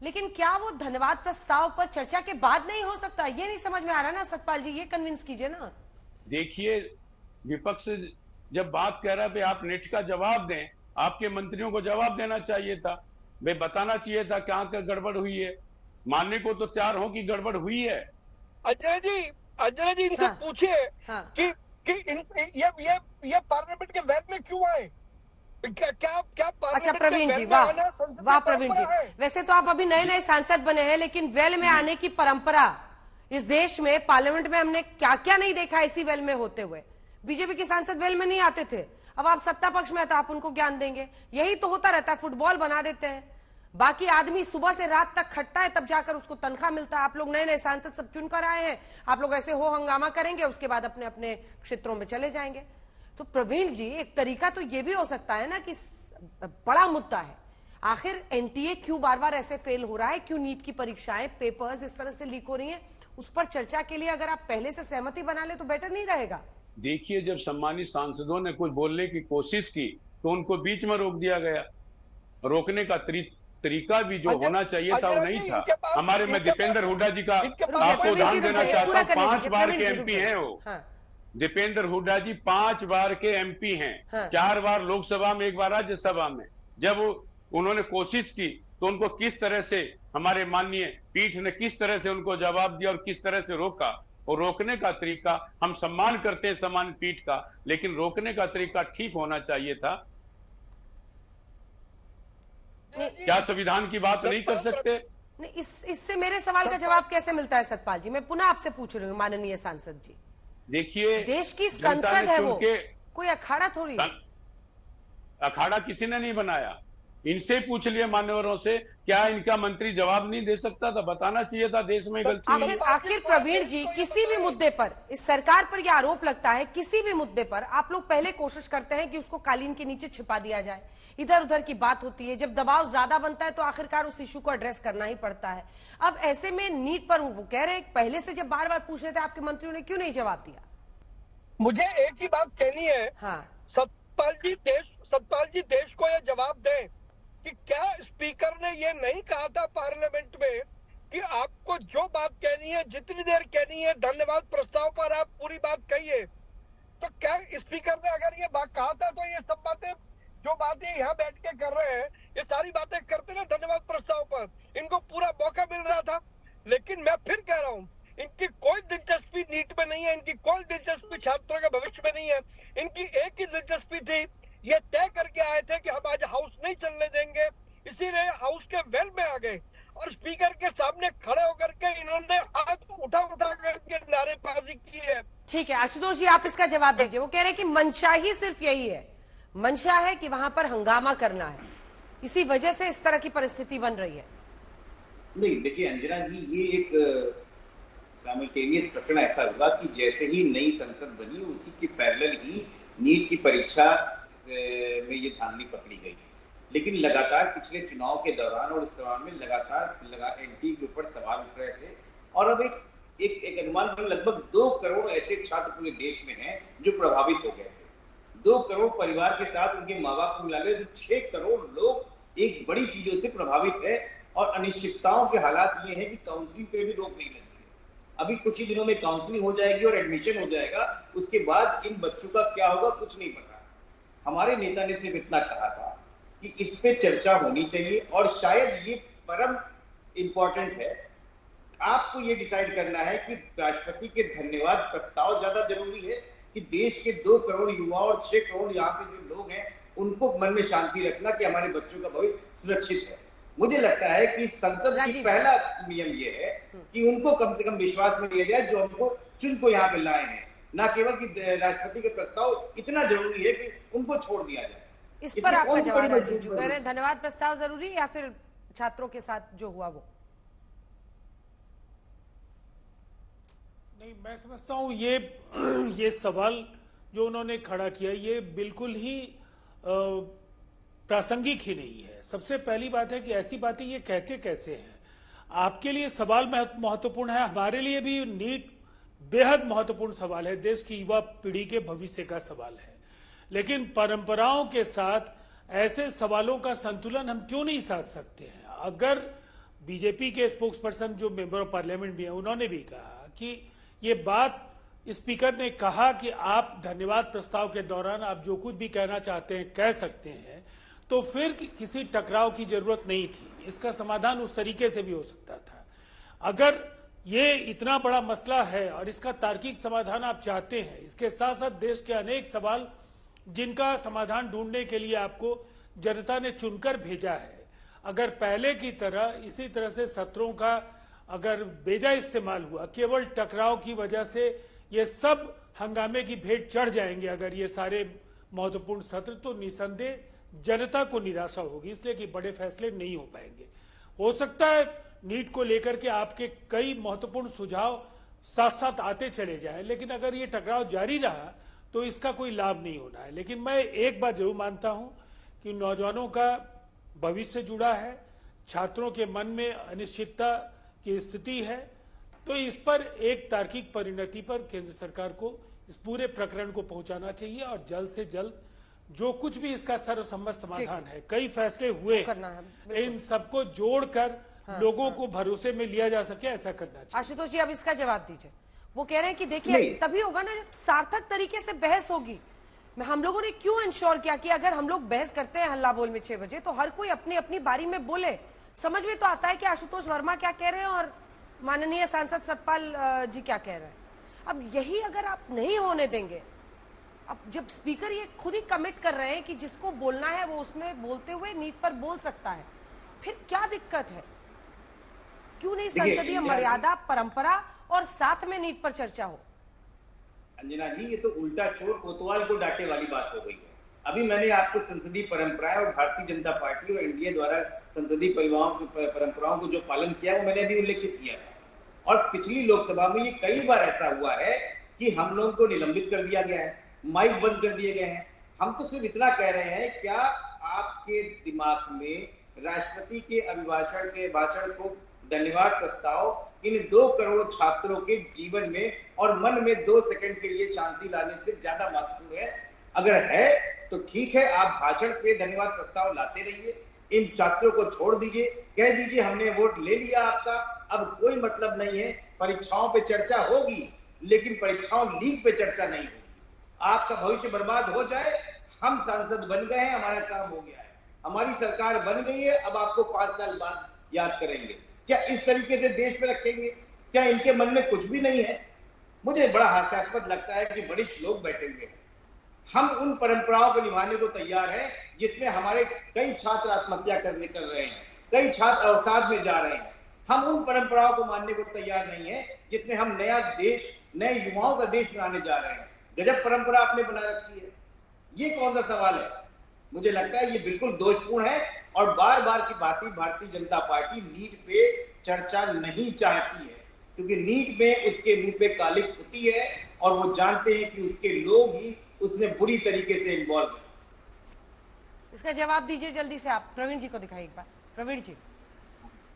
लेकिन क्या वो धन्यवाद प्रस्ताव पर चर्चा के बाद नहीं हो सकता? ये नहीं समझ में आ रहा ना सतपाल जी, ये कन्विंस कीजिए ना। देखिए, विपक्ष जब बात कह रहा है आप नीट का जवाब दें, आपके मंत्रियों को जवाब देना चाहिए था, वे बताना चाहिए था कहां का गड़बड़ हुई है। मानने को तो तैयार हो कि गड़बड़ हुई है। अजय जी इनसे पूछिए कि ये पार्लियामेंट के वैध में क्यों आए? क्या अच्छा प्रवीण जी, वाह प्रवीण जी। वैसे तो आप अभी नए सांसद बने हैं, लेकिन वेल में आने की परंपरा इस देश में, पार्लियामेंट में हमने क्या क्या नहीं देखा इसी वेल में होते हुए। बीजेपी के सांसद वेल में नहीं आते थे, अब आप सत्ता पक्ष में है तो आप उनको ज्ञान देंगे। यही तो होता रहता है, फुटबॉल बना देते हैं। बाकी आदमी सुबह से रात तक खटता है, तब जाकर उसको तनख्वाह मिलता है। आप लोग नए सांसद सब चुनकर आए हैं, आप लोग ऐसे हो हंगामा करेंगे, उसके बाद अपने अपने क्षेत्रों में चले जाएंगे। तो प्रवीण जी, एक तरीका तो ये भी हो सकता है ना कि बड़ा मुद्दा है, आखिर एनटीए क्यों बार बार ऐसे फेल हो रहा है, क्यों नीट की परीक्षाएं, पेपर्स इस तरह से लीक हो रही हैं, उस पर चर्चा के लिए अगर आप पहले से सहमति बना ले तो बेटर नहीं रहेगा? देखिए, जब सम्मानित सांसदों ने कुछ बोलने की कोशिश की तो उनको बीच में रोक दिया गया। रोकने का तरीका भी जो होना चाहिए था वो नहीं था। हमारे में दीपेंद्र हुड्डा जी का आपको उदाहरण देना चाहता हूँ, 5 बार के एमपी हैं वो। दीपेंद्र हुड्डा जी 5 बार के एमपी हैं, 4 बार लोकसभा में, 1 बार राज्यसभा में। जब उन्होंने कोशिश की तो उनको किस तरह से हमारे माननीय पीठ ने किस तरह से उनको जवाब दिया और किस तरह से रोका। और रोकने का तरीका, हम सम्मान करते हैं सम्मान पीठ का, लेकिन रोकने का तरीका ठीक होना चाहिए था। क्या संविधान की बात नहीं कर सकते? नहीं, इससे मेरे सवाल का जवाब कैसे मिलता है सतपाल जी? मैं पुनः आपसे पूछ रही हूँ माननीय सांसद जी। देखिए, देश की संसद है वो, कोई अखाड़ा थोड़ी। अखाड़ा किसी ने नहीं बनाया। इनसे पूछ लिए मान्यवरों से, क्या इनका मंत्री जवाब नहीं दे सकता था? बताना चाहिए था देश में गलती। आखिर प्रवीण जी, किसी भी मुद्दे पर, इस सरकार पर यह आरोप लगता है, किसी भी मुद्दे पर आप लोग पहले कोशिश करते हैं कि उसको कालीन के नीचे छिपा दिया जाए, इधर उधर की बात होती है। जब दबाव ज्यादा बनता है तो आखिरकार उस इश्यू को एड्रेस करना ही पड़ता है। अब ऐसे में नीट पर वो कह रहे हैं, पहले से जब बार बार पूछ रहे थे आपके मंत्रियों ने क्यों नहीं जवाब दिया? मुझे एक ही बात कहनी है, सतपाल जी देश को यह जवाब दें कि क्या स्पीकर ने ये नहीं कहा था पार्लियामेंट में कि आपको जो बात कहनी है, जितनी देर कहनी है, धन्यवाद प्रस्ताव पर आप पूरी बात कहिए। तो क्या स्पीकर ने अगर ये बात कहा था तो ये सब बातें, जो बातें यहाँ बैठ के कर रहे हैं, ये सारी बातें करते ना धन्यवाद आशुतोष जी आप इसका जवाब दीजिए। वो कह रहे हैं कि मंशा ही सिर्फ यही है, मंशा है कि वहां पर हंगामा करना है, इसी वजह से इस तरह की परिस्थिति बन रही है। नहीं देखिए अंजना जी, ये एक साइमल्टेनियस प्रकरण ऐसा हुआ कि जैसे ही नई संसद बनी उसी के पैरेलल ही नीट की परीक्षा में ये धांधली पकड़ी गई। लेकिन लगातार पिछले चुनाव के दौरान और इस दौरान में लगातार एनटी के ऊपर सवाल उठ रहे थे और अब एक अनुमान लगभग 2 करोड़ ऐसे छात्र पूरे देश में हैं जो प्रभावित हो गए थे। 2 करोड़ परिवार के साथ उनके माँ बाप को मिला ले तो 6 करोड़ लोग एक बड़ी चीजों से प्रभावित है और अनिश्चितताओं के हालात ये हैं कि काउंसलिंग पे भी रोक नहीं लगी है। अभी कुछ ही दिनों में काउंसलिंग हो जाएगी और एडमिशन हो जाएगा, उसके बाद इन बच्चों का क्या होगा कुछ नहीं पता। हमारे नेता ने सिर्फ इतना कहा था कि इस पे चर्चा होनी चाहिए और शायद ये परम इंपॉर्टेंट है। आपको ये डिसाइड करना है कि राष्ट्रपति के धन्यवाद प्रस्ताव ज्यादा जरूरी है कि देश के 2 करोड़ युवा और 6 करोड़ यहाँ पे जो लोग हैं उनको मन में शांति रखना कि हमारे बच्चों का भविष्य सुरक्षित है। मुझे लगता है कि संसद की पहला नियम ये है कि उनको कम से कम विश्वास में लिया जाए जो हमको चुन को यहाँ पे लाए हैं, ना केवल कि राष्ट्रपति का प्रस्ताव इतना जरूरी है कि उनको छोड़ दिया जाए। इस पर आपका जवाब है? कह रहे हैं धन्यवाद प्रस्ताव जरूरी या फिर छात्रों के साथ जो हुआ वो? नहीं, मैं समझता हूं ये सवाल जो उन्होंने खड़ा किया ये बिल्कुल ही प्रासंगिक ही नहीं है। सबसे पहली बात है कि ऐसी बातें ये कहते कैसे हैं। आपके लिए सवाल महत्वपूर्ण है, हमारे लिए भी नीट बेहद महत्वपूर्ण सवाल है, देश की युवा पीढ़ी के भविष्य का सवाल है। लेकिन परंपराओं के साथ ऐसे सवालों का संतुलन हम क्यों नहीं साध सकते हैं? अगर बीजेपी के स्पोक्स पर्सन जो मेंबर ऑफ पार्लियामेंट भी है उन्होंने भी कहा कि ये बात स्पीकर ने कहा कि आप धन्यवाद प्रस्ताव के दौरान आप जो कुछ भी कहना चाहते हैं कह सकते हैं, तो फिर किसी टकराव की जरूरत नहीं थी। इसका समाधान उस तरीके से भी हो सकता था। अगर ये इतना बड़ा मसला है और इसका तार्किक समाधान आप चाहते हैं, इसके साथ साथ देश के अनेक सवाल जिनका समाधान ढूंढने के लिए आपको जनता ने चुनकर भेजा है, अगर पहले की तरह इसी तरह से सत्रों का अगर बेजा इस्तेमाल हुआ, केवल टकराव की वजह से ये सब हंगामे की भेंट चढ़ जाएंगे अगर ये सारे महत्वपूर्ण सत्र, तो निसंदेह जनता को निराशा होगी, इसलिए कि बड़े फैसले नहीं हो पाएंगे। हो सकता है नीट को लेकर के आपके कई महत्वपूर्ण सुझाव साथ साथ आते चले जाएं, लेकिन अगर ये टकराव जारी रहा तो इसका कोई लाभ नहीं होना है। लेकिन मैं एक बात जरूर मानता हूं कि नौजवानों का भविष्य जुड़ा है, छात्रों के मन में अनिश्चितता की स्थिति है, तो इस पर एक तार्किक परिणति पर केंद्र सरकार को इस पूरे प्रकरण को पहुंचाना चाहिए और जल्द से जल्द जो कुछ भी इसका सर्वसम्मत समाधान है, कई फैसले हुए इन सबको जोड़कर लोगों को भरोसे में लिया जा सके, ऐसा करना चाहिए। आशुतोष जी अब इसका जवाब दीजिए। वो कह रहे हैं कि देखिए तभी होगा ना जब सार्थक तरीके से बहस होगी। हम लोगों ने क्यों इंश्योर किया कि अगर हम लोग बहस करते हैं हल्ला बोल में 6 बजे तो हर कोई अपनी अपनी बारी में बोले। समझ में तो आता है कि आशुतोष वर्मा क्या कह रहे हैं और माननीय सांसद सतपाल जी क्या कह रहे हैं। अब यही अगर आप नहीं होने देंगे, अब जब स्पीकर ये खुद ही कमिट कर रहे हैं कि जिसको बोलना है वो उसमें बोलते हुए नीट पर बोल सकता है, फिर क्या दिक्कत है? क्यों नहीं संसदीय मर्यादा, परंपरा और साथ में नीट पर चर्चा हो? अंजना जी, ये तो उल्टा चोर कोतवाल को डांटे वाली बात हो गई है। अभी मैंने आपको संसदीय परंपराएं और भारतीय जनता पार्टी और एनडीए द्वारा संसदीय परंपराओं को जो पालन किया वो मैंने अभी उल्लेखित किया है। और पिछली लोकसभा में ये कई बार ऐसा हुआ है कि हम लोगों को निलंबित कर दिया गया है, माइक बंद कर दिए गए हैं। हम तो सिर्फ इतना कह रहे हैं, क्या आपके दिमाग में राष्ट्रपति के अभिभाषण के भाषण को धन्यवाद प्रस्ताव इन 2 करोड़ छात्रों के जीवन में और मन में 2 सेकंड के लिए शांति लाने से ज्यादा महत्वपूर्ण है? अगर है तो ठीक है, आप भाषण पे धन्यवाद प्रस्ताव लाते रहिए, इन छात्रों को छोड़ दीजिए, कह दीजिए हमने वोट ले लिया आपका, अब कोई मतलब नहीं है। परीक्षाओं पे चर्चा होगी लेकिन परीक्षाओं लीक पे चर्चा नहीं होगी। आपका भविष्य बर्बाद हो जाए, हम सांसद बन गए हैं, हमारा काम हो गया है, हमारी सरकार बन गई है, अब आपको 5 साल बाद याद करेंगे। क्या इस तरीके से देश में रखेंगे? क्या इनके मन में कुछ भी नहीं है? मुझे बड़ा हास्यास्पद लगता है कि वरिष्ठ लोग बैठे हुए हैं। हम उन परंपराओं को निभाने को तैयार हैं जिसमें हमारे कई छात्र आत्महत्या कर रहे हैं, कई छात्र अवसाद में जा रहे हैं। हम उन परंपराओं को मानने को तैयार नहीं है जिसमें हम नया देश, नए युवाओं का देश बनाने जा रहे हैं। गजब परंपरा आपने बना रखी है, ये कौन सा सवाल है? मुझे लगता है ये बिल्कुल दोषपूर्ण है और बार बार की भांति भारतीय जनता पार्टी नीट पे चर्चा नहीं चाहती है, क्योंकि नीट में उसके मुंह पे कालिक होती है और वो जानते हैं कि उसके लोग ही उसमें बुरी तरीके से इन्वॉल्व है। इसका जवाब दीजिए जल्दी से आप। प्रवीण जी को दिखाइए एक बार। प्रवीण जी,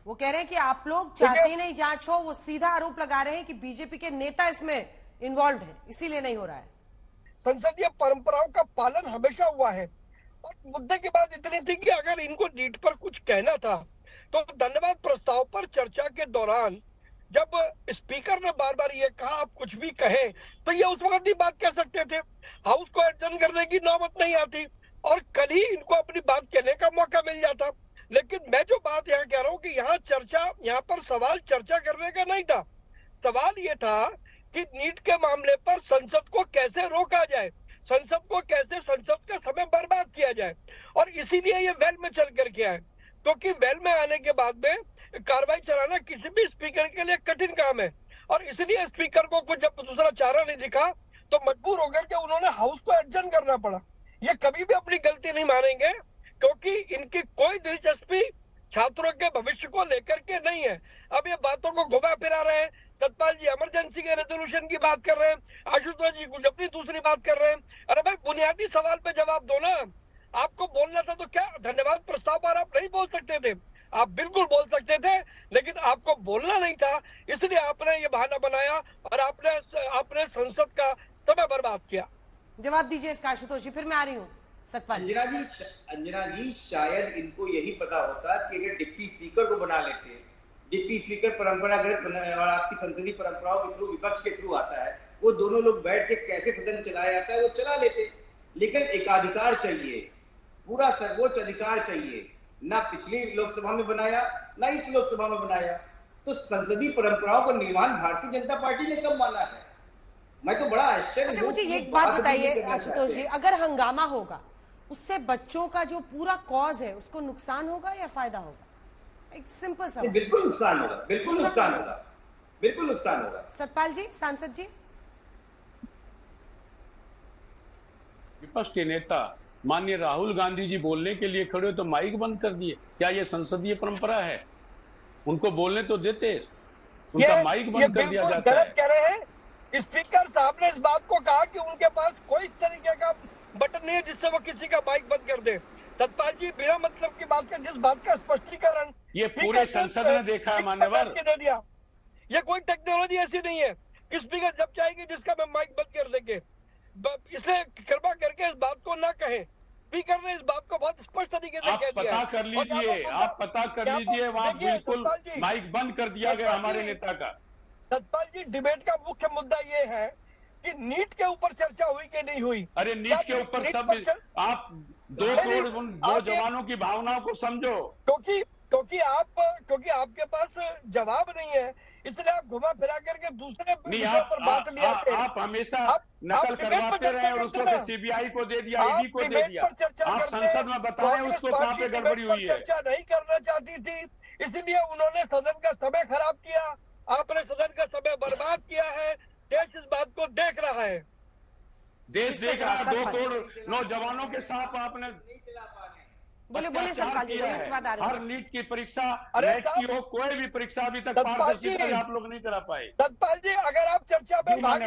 वो कह रहे हैं कि आप लोग चाहते ही नहीं जांच हो, वो सीधा आरोप लगा रहे हैं कि बीजेपी के नेता इसमें इन्वॉल्व है, इसीलिए नहीं हो रहा है। संसदीय परंपराओं का पालन हमेशा हुआ है और मुद्दे की बात इतनी थी कि अगर इनको नीट पर कुछ कहना था तो धन्यवाद प्रस्ताव पर चर्चा के दौरान जब स्पीकर ने बार बार ये कहा आप कुछ भी कहें तो ये उस वक्त ही बात कह सकते थे, हाउस को एडजर्न करने की नौबत नहीं आती और कल ही इनको अपनी बात कहने का मौका मिल जाता। लेकिन मैं जो बात यहाँ कह रहा हूँ कि यहाँ पर सवाल चर्चा करने का नहीं था, सवाल ये था कि नीट के मामले पर संसद को कैसे रोका जाए, संसद को कैसे संसद का समय बर्बाद किया जाए। और इसीलिए ये वेल में चल कर के आए, क्योंकि वेल में आने के बाद में कार्रवाई चलाना किसी भी स्पीकर के लिए कठिन काम है और इसलिए स्पीकर को कुछ जब दूसरा चारा नहीं दिखा तो मजबूर होकर के उन्होंने हाउस को एडजर्न करना पड़ा। ये कभी भी अपनी गलती नहीं मानेंगे क्योंकि इनकी कोई दिलचस्पी छात्रों के भविष्य को लेकर के नहीं है। अब ये बातों को घुमा फिरा रहे हैं। सतपाल जी इमरजेंसी के रेजोल्यूशन की बात कर रहे हैं, आशुतोष जी कुछ अपनी दूसरी बात कर रहे हैं। अरे भाई बुनियादी सवाल पे जवाब दो ना। आपको बोलना था तो क्या धन्यवाद प्रस्ताव पर आप नहीं बोल सकते थे? आप बिल्कुल बोल सकते थे, लेकिन आपको बोलना नहीं था, इसलिए आपने ये बहाना बनाया और आपने संसद का समय बर्बाद किया। जवाब दीजिए इसका आशुतोष जी, फिर मैं आ रही हूँ सतपाल। अंजना जी शायद इनको यही पता होता कि अगर डिप्टी स्पीकर को बना लेते, डिप्टी स्पीकर परंपरागत और आपकी संसदीय परंपराओं के थ्रू, विपक्ष के थ्रू आता है, वो दोनों लोग बैठ के कैसे सदन चलाया जाता है वो चला लेते। लेकिन एकाधिकार चाहिए, पूरा सर्वोच्च अधिकार चाहिए, ना पिछली लोकसभा में बनाया ना इस लोकसभा में बनाया। तो संसदीय परंपराओं का निर्माण भारतीय जनता पार्टी ने कब माना है? मैं तो बड़ा आश्चर्य। अच्छा मुझे एक बात बताइए आशुतोष जी, अगर हंगामा होगा उससे बच्चों का जो पूरा कॉज है उसको नुकसान होगा या फायदा होगा? एक सिंपल सवाल। बिल्कुल नुकसान होगा, बिल्कुल नुकसान होगा, बिल्कुल नुकसान होगा। सतपाल जी, सांसद जी। विपक्ष के नेता माननीय राहुल गांधी जी बोलने के लिए खड़े हो तो माइक बंद कर दिए। क्या ये संसदीय परंपरा है? उनको बोलने तो देते, उनका माइक बंद कर दिया जाता है। गलत कह रहे हैं। स्पीकर साहब ने इस बात को कहा कि उनके पास कोई तरीके का बटन नहीं है जिससे वो किसी का माइक बंद कर दे। सतपाल जी बिना मतलब की बात कर, जिस बात का स्पष्टीकरण ये पूरे संसद ने देखा है मान्यवर, दे दिया। ये कोई टेक्नोलॉजी ऐसी नहीं है कि स्पीकर जब चाहेंगे जिसका मैं माइक बंद कर देंगे। इसलिए कृपा करके इस बात को ना कहें। स्पीकर ने इस बात को बहुत स्पष्ट तरीके से कह दिया। पता कर लीजिए, आप पता कर लीजिए, वहाँ बिल्कुल माइक बंद कर दिया गया हमारे नेता का। सतपाल जी डिबेट का मुख्य मुद्दा ये है कि नीट के ऊपर चर्चा हुई कि नहीं हुई। अरे नीट के ऊपर सब आप दो जवानों की भावनाओं को समझो। क्योंकि आपके पास जवाब नहीं है, इसलिए आप घुमा फिरा करके दूसरे विषय पर बात ले आते हैं। आप हमेशा नकल करवाते रहे और उसको सीबीआई को दे दिया, ईडी को दे दिया। आप संसद में बताएं उसको कहाँ पे गड़बड़ी हुई है। चर्चा नहीं करना चाहती थी, इसलिए उन्होंने सदन का समय खराब किया। आपने सदन का समय बर्बाद किया है। देश इस बात को देख रहा है, देश देख रहा है। 2 करोड़ नौजवानों के साथ आपने बोले सतपाल जी, इसके बाद आ रहे हैं। हर नीट की परीक्षा, नेट की हो, कोई भी परीक्षा अभी तक पारदर्शी आप लोग नहीं करा पाए। सतपाल जी अगर आप चर्चा में भाग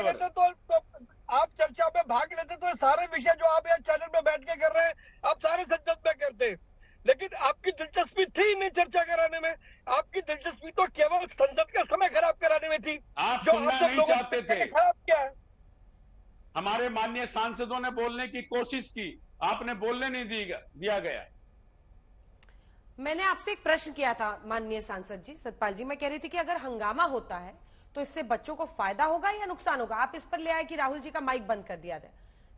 लेते तो सारे विषय जो आप यहाँ चैनल में बैठ के कर रहे हैं आप सारे संसद में करते। लेकिन आपकी दिलचस्पी थी नहीं चर्चा कराने में, आपकी दिलचस्पी तो केवल संसद का समय खराब कराने में थी। आप सुनना नहीं चाहते थे। खराब किया है। हमारे माननीय सांसदों ने बोलने की कोशिश की, आपने बोलने नहीं दिया गया। मैंने आपसे एक प्रश्न किया था माननीय सांसद जी, सतपाल जी, मैं कह रही थी कि अगर हंगामा होता है तो इससे बच्चों को फायदा होगा या नुकसान होगा? आप इस पर ले आए कि राहुल जी का माइक बंद कर दिया था।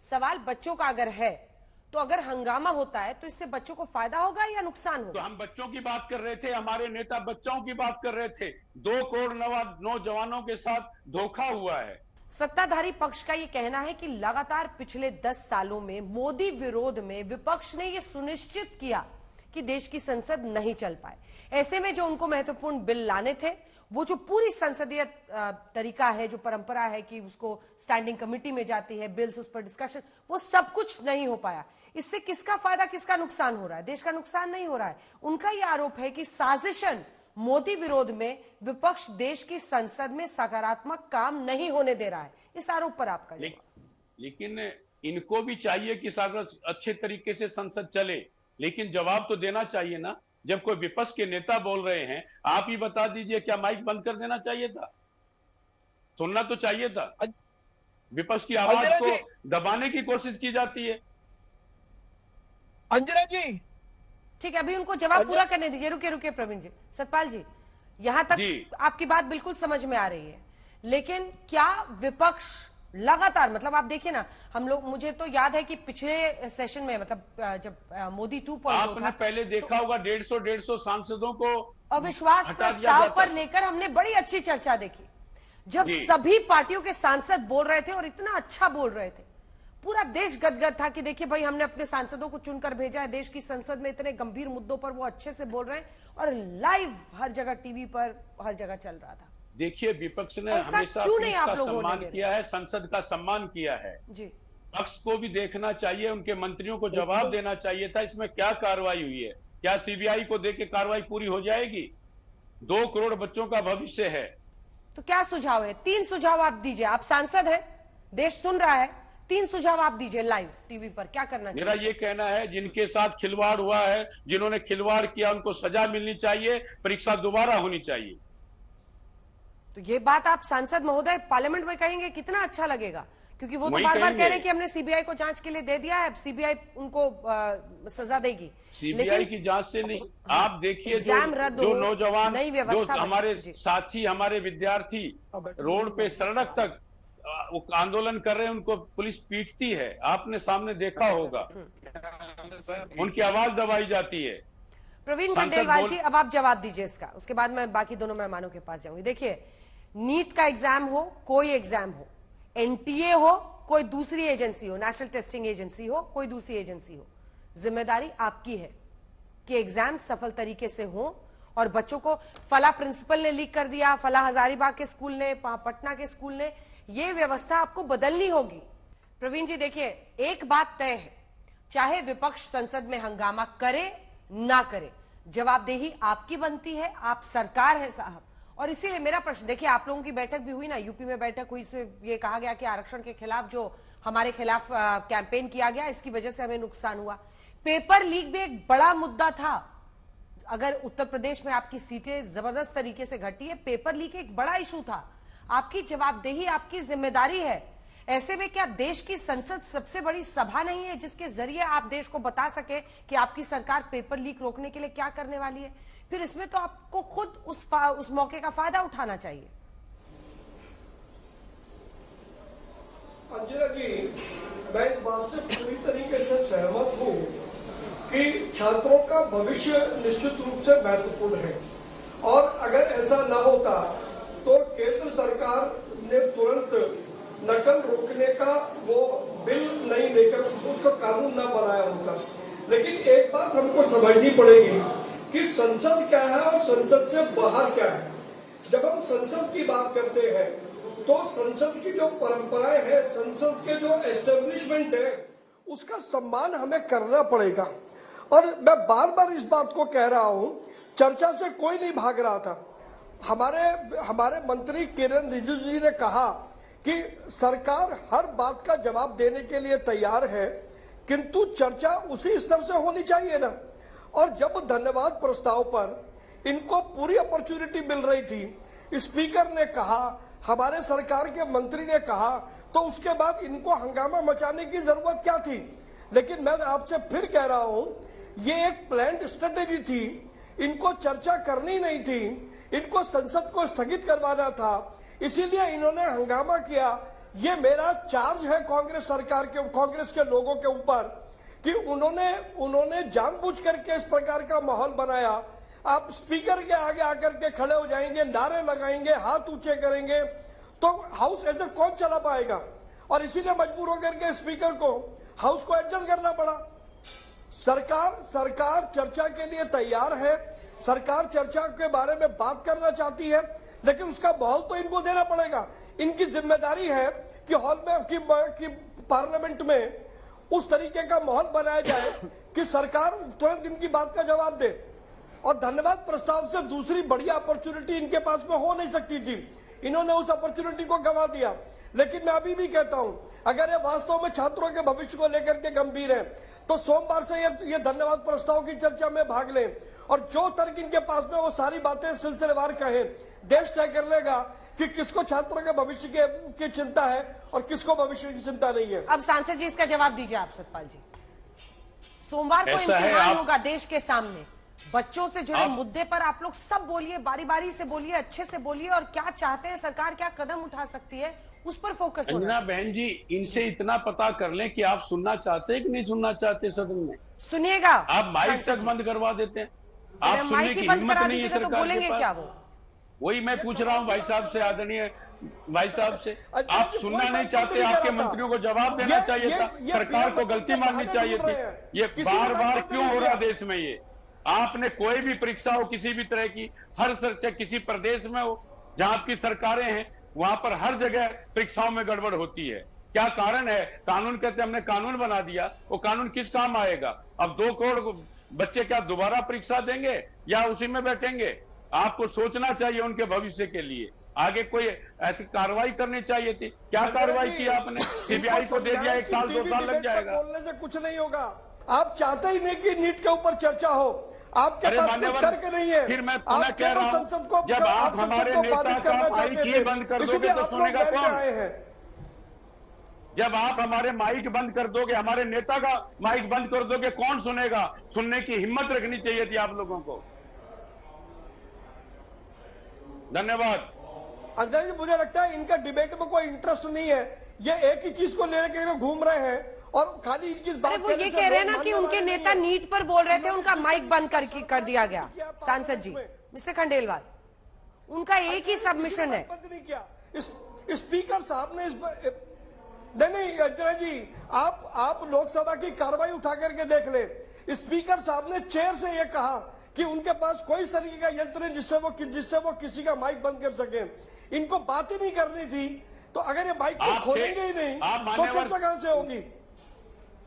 सवाल बच्चों का अगर है तो अगर हंगामा होता है तो इससे बच्चों को फायदा होगा या नुकसान होगा? तो हम बच्चों की बात कर रहे थे, हमारे नेता बच्चों की बात कर रहे थे। 2 करोड़ नौजवानों के साथ धोखा हुआ है। सत्ताधारी पक्ष का यह कहना है कि लगातार पिछले 10 सालों में मोदी विरोध में विपक्ष ने यह सुनिश्चित किया कि देश की संसद नहीं चल पाए। ऐसे में जो उनको महत्वपूर्ण बिल लाने थे, वो जो पूरी संसदीय तरीका है, जो परंपरा है कि उसको स्टैंडिंग कमेटी में जाती है बिल्स, उस पर डिस्कशन, वो सब कुछ नहीं हो पाया। इससे किसका फायदा, किसका नुकसान हो रहा है? देश का नुकसान नहीं हो रहा है। उनका यह आरोप है कि साजिशन मोदी विरोध में विपक्ष देश की संसद में सकारात्मक काम नहीं होने दे रहा है। इस आरोप पर आपका लेकिन इनको भी चाहिए कि अच्छे तरीके से संसद चले, लेकिन जवाब तो देना चाहिए ना। जब कोई विपक्ष के नेता बोल रहे हैं, आप ही बता दीजिए, क्या माइक बंद कर देना चाहिए था? सुनना तो चाहिए था। विपक्ष की आवाज को दबाने की कोशिश की जाती है। अंजना जी, ठीक है, अभी उनको जवाब पूरा करने दीजिए। रुके प्रवीण जी, सतपाल जी, यहां तक आपकी बात बिल्कुल समझ में आ रही है, लेकिन क्या विपक्ष लगातार, मतलब आप देखिए ना, हम लोग, मुझे तो याद है कि पिछले सेशन में, मतलब जब मोदी 2.0 आपने पहले देखा होगा 150 सांसदों को अविश्वास प्रस्ताव पर लेकर हमने बड़ी अच्छी चर्चा देखी, जब सभी पार्टियों के सांसद बोल रहे थे और इतना अच्छा बोल रहे थे। पूरा देश गदगद था कि देखिए भाई, हमने अपने सांसदों को चुनकर भेजा है, देश की संसद में इतने गंभीर मुद्दों पर वो अच्छे से बोल रहे हैं, और लाइव हर जगह टीवी पर हर जगह चल रहा था। देखिए, विपक्ष ने हमेशा पीठ का सम्मान किया है, संसद का सम्मान किया है जी। पक्ष को भी देखना चाहिए, उनके मंत्रियों को जवाब देना चाहिए था, इसमें क्या कार्रवाई हुई है? क्या सीबीआई को देके कार्रवाई पूरी हो जाएगी? 2 करोड़ बच्चों का भविष्य है। तो क्या सुझाव है? 3 सुझाव आप दीजिए। आप सांसद हैं, देश सुन रहा है, 3 सुझाव आप दीजिए लाइव टीवी पर, क्या करना चाहिए? मेरा ये कहना है, जिनके साथ खिलवाड़ हुआ है, जिन्होंने खिलवाड़ किया, उनको सजा मिलनी चाहिए, परीक्षा दोबारा होनी चाहिए। तो ये बात आप सांसद महोदय पार्लियामेंट में कहेंगे, कितना अच्छा लगेगा, क्योंकि वो तो बार बार कह रहे हैं कि हमने सीबीआई को जांच के लिए दे दिया है, अब सीबीआई उनको सजा देगी। सीबीआई की जांच से नहीं, आप देखिए जो नौजवान, जो हमारे साथी, हमारे विद्यार्थी रोड पे सड़क तक वो आंदोलन कर रहे हैं, उनको पुलिस पीटती है, आपने सामने देखा होगा, उनकी आवाज दबाई जाती है। प्रवीण खंडेलवाल जी, अब आप जवाब दीजिए इसका, उसके बाद मैं बाकी दोनों मेहमानों के पास जाऊंगी। देखिए, नीट का एग्जाम हो, कोई एग्जाम हो, एनटीए हो, कोई दूसरी एजेंसी हो, नेशनल टेस्टिंग एजेंसी हो, कोई दूसरी एजेंसी हो, जिम्मेदारी आपकी है कि एग्जाम सफल तरीके से हो, और बच्चों को फला प्रिंसिपल ने लीक कर दिया, फला हजारीबाग के स्कूल ने, पटना के स्कूल ने, ये व्यवस्था आपको बदलनी होगी। प्रवीण जी देखिए, एक बात तय है, चाहे विपक्ष संसद में हंगामा करे ना करे, जवाबदेही आपकी बनती है, आप सरकार है साहब। और इसीलिए मेरा प्रश्न, देखिए आप लोगों की बैठक भी हुई ना, यूपी में बैठक हुई, इसमें ये कहा गया कि आरक्षण के खिलाफ जो हमारे खिलाफ कैंपेन किया गया, इसकी वजह से हमें नुकसान हुआ। पेपर लीक भी एक बड़ा मुद्दा था। अगर उत्तर प्रदेश में आपकी सीटें जबरदस्त तरीके से घटी है, पेपर लीक एक बड़ा इशू था। आपकी जवाबदेही, आपकी जिम्मेदारी है। ऐसे में क्या देश की संसद सबसे बड़ी सभा नहीं है जिसके जरिए आप देश को बता सके कि आपकी सरकार पेपर लीक रोकने के लिए क्या करने वाली है? फिर इसमें तो आपको खुद उस मौके का फायदा उठाना चाहिए। अंजना जी, मैं इस बात से पूरी तरीके से सहमत हूं कि छात्रों का भविष्य निश्चित रूप से महत्वपूर्ण है, और अगर ऐसा ना होता तो केंद्र सरकार ने तुरंत नकल रोकने का वो बिल नहीं लेकर उसका कानून ना बनाया होता। लेकिन एक बात हमको समझनी पड़ेगी कि संसद क्या है और संसद से बाहर क्या है। जब हम संसद की बात करते हैं तो संसद की जो परंपराएं हैं, संसद के जो एस्टेब्लिशमेंट है, उसका सम्मान हमें करना पड़ेगा। और मैं बार बार इस बात को कह रहा हूं, चर्चा से कोई नहीं भाग रहा था। हमारे मंत्री किरण रिजिजू जी ने कहा कि सरकार हर बात का जवाब देने के लिए तैयार है, किंतु चर्चा उसी स्तर से होनी चाहिए ना। और जब धन्यवाद प्रस्ताव पर इनको पूरी अपॉर्चुनिटी मिल रही थी, स्पीकर ने कहा, हमारे सरकार के मंत्री ने कहा, तो उसके बाद इनको हंगामा मचाने की जरूरत क्या थी? लेकिन मैं आपसे फिर कह रहा हूं, ये एक प्लान्ड स्ट्रेटेजी थी, इनको चर्चा करनी नहीं थी, इनको संसद को स्थगित करवाना था, इसीलिए इन्होंने हंगामा किया। ये मेरा चार्ज है कांग्रेस सरकार के, कांग्रेस के लोगों के ऊपर कि उन्होंने जानबूझ करके इस प्रकार का माहौल बनाया। आप स्पीकर के आगे आकर के खड़े हो जाएंगे, नारे लगाएंगे, हाथ ऊंचे करेंगे, तो हाउस ऐसे कौन चला पाएगा? और इसीलिए मजबूर होकर के स्पीकर को हाउस को एडजर्न करना पड़ा। सरकार चर्चा के लिए तैयार है, सरकार चर्चा के बारे में बात करना चाहती है, लेकिन उसका माहौल तो इनको देना पड़ेगा। इनकी जिम्मेदारी है कि हॉल में कि पार्लियामेंट में उस तरीके का माहौल बनाया जाए कि सरकार तुरंत इनकी बात का जवाब दे। और धन्यवाद प्रस्ताव से दूसरी बढ़िया अपॉर्चुनिटी इनके पास में हो नहीं सकती थी, इन्होंने उस अपॉर्चुनिटी को गंवा दिया। लेकिन मैं अभी भी कहता हूं, अगर ये वास्तव में छात्रों के भविष्य को लेकर के गंभीर है तो सोमवार से ये धन्यवाद प्रस्ताव की चर्चा में भाग लें और जो तर्क इनके पास में वो सारी बातें सिलसिलेवार कहें। देश तय कर लेगा कि किसको छात्रों के भविष्य की चिंता है और किसको भविष्य की चिंता नहीं है। अब सांसद जी इसका जवाब दीजिए आप सतपाल जी। सोमवार को इम्तिहान होगा देश के सामने, बच्चों से जुड़े मुद्दे पर आप लोग सब बोलिए, बारी बारी से बोलिए, अच्छे से बोलिए और क्या चाहते हैं सरकार, क्या कदम उठा सकती है उस पर फोकस होना। अंजना बहन जी, इनसे इतना पता कर लें कि आप सुनना चाहते हैं कि नहीं सुनना चाहते सदन में। सुनिएगा, आप माइक तक बंद करवा देते हैं, आप सुनने की हिम्मत नहीं है सरकार के पास। वही मैं पूछ रहा हूँ भाई साहब से, आदरणीय भाई साहब से, आप सुनना नहीं चाहते, आपके मंत्रियों को जवाब देना चाहिए था, सरकार को गलती माननी चाहिए थी। ये बार बार क्यों हो रहा देश में? ये आपने कोई भी परीक्षा हो किसी भी तरह की, हर किसी प्रदेश में हो जहां आपकी सरकारें हैं, वहां पर हर जगह परीक्षाओं में गड़बड़ होती है। क्या कारण है? कानून कहते हमने कानून बना दिया, वो कानून किस काम आएगा? अब 2 करोड़ बच्चे क्या दोबारा परीक्षा देंगे या उसी में बैठेंगे? आपको सोचना चाहिए उनके भविष्य के लिए, आगे कोई ऐसी कार्रवाई करनी चाहिए थी। क्या कार्रवाई की आपने? सीबीआई को दे दिया, 1 साल 2 साल लग जाएगा। बोलने से कुछ नहीं होगा। आप चाहते ही नहीं कि नीट के ऊपर चर्चा हो, आपके पास कोई तर्क नहीं है। फिर मैं पुनः कह रहा हूं, जब आप हमारे नेता का माइक ही बंद कर दोगे तो सुनेगा कौन? जब आप हमारे माइक बंद कर दोगे, हमारे नेता का माइक बंद कर दोगे, कौन सुनेगा? सुनने की हिम्मत रखनी चाहिए थी आप लोगों को। धन्यवाद। अंजना जी, मुझे लगता है इनका डिबेट में कोई इंटरेस्ट नहीं है, ये एक ही चीज को लेने के लिए घूम रहे हैं और खाली इनकी बात। वो ये कह रहे हैं ना कि उनके नेता नीट पर बोल रहे थे, उनका माइक बंद कर दिया गया। सांसद जी, मिस्टर खंडेलवाल, उनका एक ही सबमिशन है। बंद नहीं किया स्पीकर साहब ने। नहीं अंजना जी, आप लोकसभा की कार्रवाई उठा करके देख ले। स्पीकर साहब ने चेयर से ये कहा कि उनके पास कोई इस तरीके का यंत्र नहीं जिससे वो किसी का माइक बंद कर सके। इनको बात ही नहीं करनी थी, तो अगर ये माइक को खोलेंगे ही नहीं तो चर्चा कहां से होगी?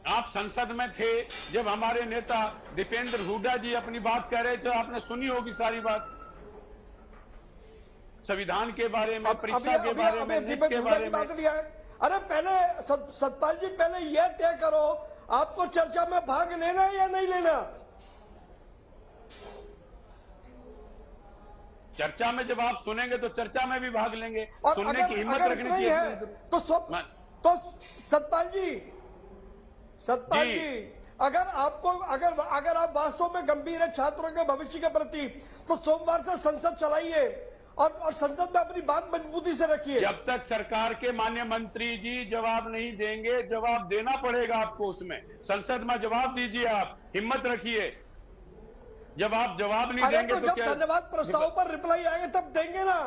आप संसद में थे जब हमारे नेता दीपेंद्र हुड्डा जी अपनी बात कह रहे थे, आपने सुनी होगी सारी बात, संविधान के बारे में, परीक्षा के बारे में, नीट के बारे में। अरे पहले सतपाल जी, पहले यह तय करो आपको चर्चा में भाग लेना है या नहीं लेना। चर्चा में जब आप सुनेंगे तो चर्चा में भी भाग लेंगे, और सुनने की हिम्मत रखनी चाहिए। तो सतपाल जी, अगर आप वास्तव में गंभीर है छात्रों के भविष्य के प्रति, तो सोमवार से संसद चलाइए और संसद में अपनी बात मजबूती से रखिए। जब तक सरकार के माननीय मंत्री जी जवाब नहीं देंगे, जवाब देना पड़ेगा आपको, उसमें संसद में जवाब दीजिए, आप हिम्मत रखिए। जब आप जवाब नहीं देंगे तो जब क्या धन्यवाद प्रस्ताव पर रिप्लाई आएंगे तब देंगे ना।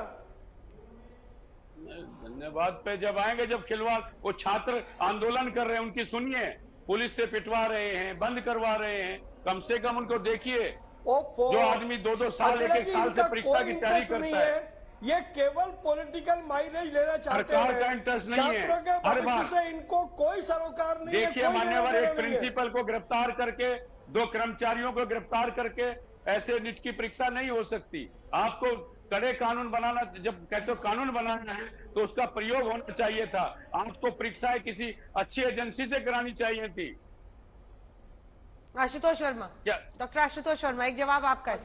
धन्यवाद पे जब आएंगे, जब खिलवाड़, वो छात्र आंदोलन कर रहे हैं, उनकी सुनिए, पुलिस से पिटवा रहे हैं, बंद करवा रहे हैं, कम से कम उनको देखिए। जो आदमी 2-2 साल 1-1 साल से परीक्षा की तैयारी करता है, ये केवल पॉलिटिकल माइलेज लेना चाहते हैं। सरकार का इंटरेस्ट नहीं है। छात्रों के भविष्य से इनको कोई सरोकार नहीं है। देखिए मान्यवर, एक प्रिंसिपल को गिरफ्तार करके, 2 कर्मचारियों को गिरफ्तार करके ऐसे नीट की परीक्षा नहीं हो सकती। आपको कड़े कानून बनाना, जब कहते हो कानून बनाना है तो उसका प्रयोग होना चाहिए था। आपको परीक्षाएं किसी अच्छी एजेंसी से करानी चाहिए थी। आशुतोष वर्मा, डॉक्टर आशुतोष वर्मा, एक जवाब आपका।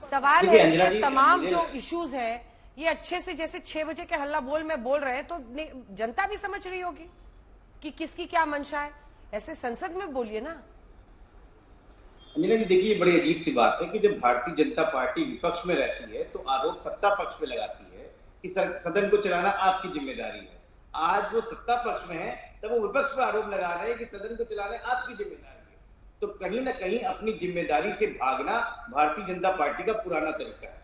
सवाल है कि तमाम जो इश्यूज है ये अच्छे से, जैसे 6 बजे के हल्ला बोल में बोल रहे हैं, तो जनता भी समझ रही होगी कि किसकी क्या मंशा है। ऐसे संसद में बोलिए ना। अंजना जी, देखिए बड़ी अजीब सी बात है कि जब भारतीय जनता पार्टी विपक्ष में रहती है तो आरोप सत्ता पक्ष में लगाती है कि सदन को चलाना आपकी जिम्मेदारी है। आज वो सत्ता पक्ष में है तब वो विपक्ष में आरोप लगा रहे हैं कि सदन को चलाना आपकी जिम्मेदारी है। तो कहीं ना कहीं अपनी जिम्मेदारी से भागना भारतीय जनता पार्टी का पुराना तरीका है,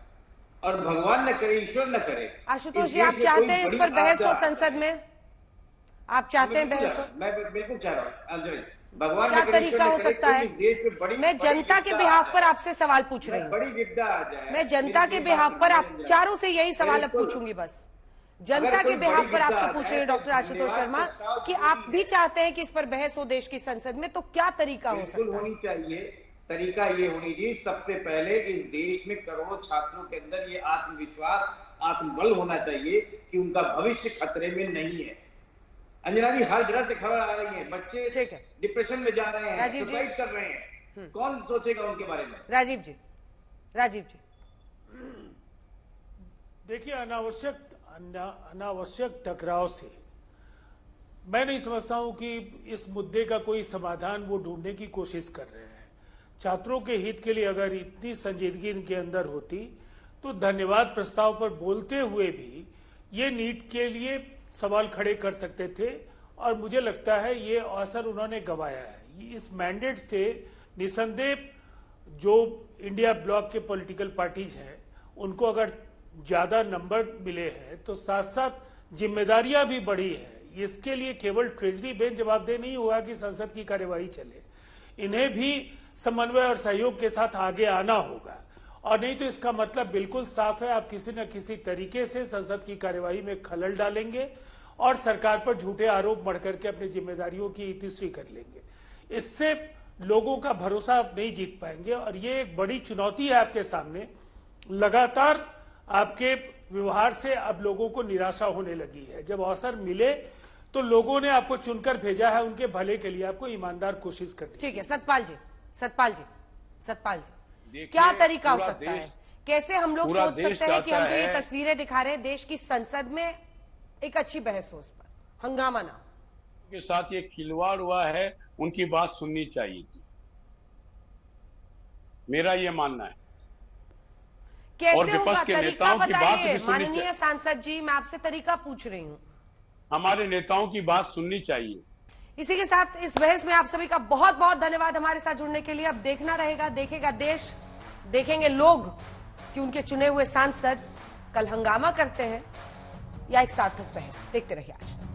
और भगवान न करे, ईश्वर न करे। आशुतोष जी, आप चाहते हैं इस पर बहस हो संसद में? आप चाहते हैं बहस हो? मैं बिल्कुल चाह रहा हूँ। भगवान क्या तरीका हो सकता है? मैं जनता के बिहाफ पर आपसे सवाल पूछ रही हूँ। बड़ी विपदा आ जाए, मैं जनता के बिहाफ पर आप चारों से यही सवाल अब पूछूंगी। बस जनता के बिहाफ पर आपसे पूछ रही हूँ डॉक्टर आशुतोष शर्मा कि आप भी चाहते हैं कि इस पर बहस हो देश की संसद में, तो क्या तरीका हो सकता है? होनी चाहिए, तरीका ये होनी चाहिए, सबसे पहले इस देश में करोड़ों छात्रों के अंदर ये आत्मविश्वास, आत्मबल होना चाहिए कि उनका भविष्य खतरे में नहीं है। अंजना जी, हर जगह से खबर आ रही है, बच्चे डिप्रेशन में जा रहे हैं, सुसाइड कर रहे हैं, कौन सोचेगा उनके बारे में? राजीव जी देखिए, अनावश्यक टकराव से मैं नहीं समझता हूं कि इस मुद्दे का कोई समाधान वो ढूंढने की कोशिश कर रहे हैं। छात्रों के हित के लिए अगर इतनी संजीदगी इनके अंदर होती तो धन्यवाद प्रस्ताव पर बोलते हुए भी ये नीट के लिए सवाल खड़े कर सकते थे, और मुझे लगता है ये अवसर उन्होंने गंवाया है। इस मैंडेट से निसंदेह जो इंडिया ब्लॉक के पॉलिटिकल पार्टीज हैं उनको अगर ज्यादा नंबर मिले हैं तो साथ साथ जिम्मेदारियां भी बढ़ी है। इसके लिए केवल ट्रेजरी बेंच जवाबदेह नहीं हुआ कि संसद की कार्यवाही चले, इन्हें भी समन्वय और सहयोग के साथ आगे आना होगा, और नहीं तो इसका मतलब बिल्कुल साफ है, आप किसी न किसी तरीके से संसद की कार्यवाही में खलल डालेंगे और सरकार पर झूठे आरोप मढ़ करके अपनी जिम्मेदारियों की इतिश्री कर लेंगे। इससे लोगों का भरोसा आप नहीं जीत पाएंगे, और ये एक बड़ी चुनौती है आपके सामने। लगातार आपके व्यवहार से अब लोगों को निराशा होने लगी है। जब अवसर मिले तो लोगों ने आपको चुनकर भेजा है, उनके भले के लिए आपको ईमानदार कोशिश करनी। ठीक है, सतपाल जी, क्या तरीका हो सकता है? कैसे हम लोग सोच सकते हैं कि हम जो ये तस्वीरें दिखा रहे हैं देश की संसद में एक अच्छी बहस हो, उस पर हंगामा ना के साथ ये खिलवाड़ हुआ है, उनकी बात सुननी चाहिए थी, मेरा ये मानना है। कैसे होगा? तरीका बताइए माननीय सांसद जी, मैं आपसे तरीका पूछ रही हूँ। हमारे नेताओं की बात सुननी चाहिए। इसी के साथ इस बहस में आप सभी का बहुत बहुत धन्यवाद हमारे साथ जुड़ने के लिए। अब देखना रहेगा, देखेगा देश, देखेंगे लोग कि उनके चुने हुए सांसद कल हंगामा करते हैं या एक सार्थक बहस। देखते रहिए आज तक।